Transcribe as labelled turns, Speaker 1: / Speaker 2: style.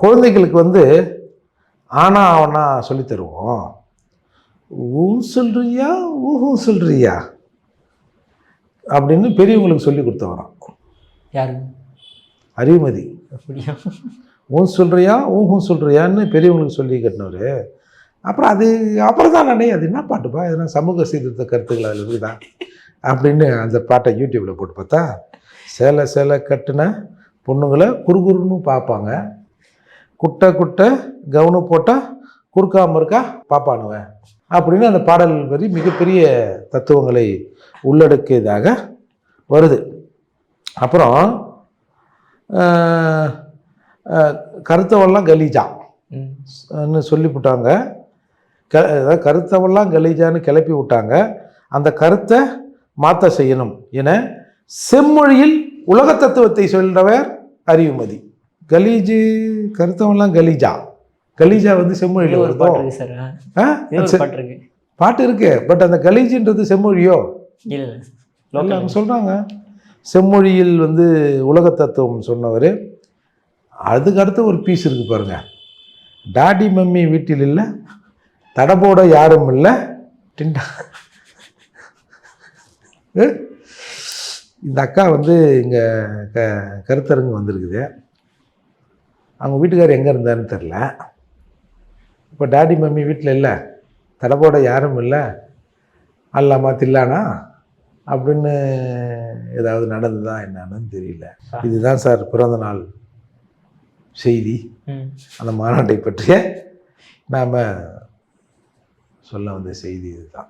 Speaker 1: குழந்தைகளுக்கு வந்து ஆனா அவனா சொல்லி தருவோம். ஊ சொல்றியா ஊஹும் சொல்றியா அப்படின்னு பெரியவங்களுக்கு சொல்லி கொடுத்தவரான்.
Speaker 2: யாரு?
Speaker 1: அறிவுமதி. ஊன் சொல்றியா ஊஹும் சொல்றியான்னு பெரியவங்களுக்கு சொல்லி கட்டினவர். அப்புறம் தான் நானே அது என்ன பாட்டுப்பா, எதனா சமூக சீர்திருத்த கருத்துக்கள் அதில் இருக்குதா அப்படின்னு அந்த பாட்டை யூடியூப்பில் போட்டு பார்த்தா, சேலை சேலை கட்டுன பொண்ணுங்களை குறுகுறுன்னு பார்ப்பாங்க, குட்டை குட்டை கவுனு போட்டால் குறுக்காம இருக்கா பாப்பானுவேன் அப்படின்னு அந்த பாடல் வரி மிகப்பெரிய தத்துவங்களை உள்ளடக்கியதாக வருது. அப்புறம் கருத்தவெல்லாம் கலீஜான்னு சொல்லிவிட்டாங்க. கருத்தவெல்லாம் கலீஜான்னு கிளப்பி விட்டாங்க. அந்த கருத்தை மாற்ற செய்யணும் என செம்மொழியில் உலக தத்துவத்தை சொல்றவர் அறிவுமதி. கலீஜு கருத்தவெல்லாம் கலீஜா, கலீஜா வந்து செம்மொழியில் வருதோ? பாட்டு இருக்கு, பட் அந்த கலீஜுன்றது செம்மொழியோ? இல்லை, சொல்கிறாங்க செம்மொழியில் வந்து உலக தத்துவம் சொன்னவர். அதுக்கு அடுத்து ஒரு பீஸ் இருக்குது பாருங்க, டாடி மம்மி வீட்டில் இல்லை, தடபோட யாரும் இல்லை, டிண்டா. இந்த அக்கா வந்து இங்கே கருத்தரங்கு வந்திருக்குது. அவங்க வீட்டுக்காரர் எங்கே இருந்தாருன்னு தெரில. இப்போ டாடி மம்மி வீட்டில் இல்லை, தடபோட யாரும் இல்லை, அல்லாமா தில்லானா அப்படின்னு ஏதாவது நடந்ததா என்னன்னு தெரியல. இதுதான் சார் பிறந்த நாள் செய்தி. அந்த மாநாட்டை பற்றிய நாம் சொல்ல வந்த செய்தி இதுதான்.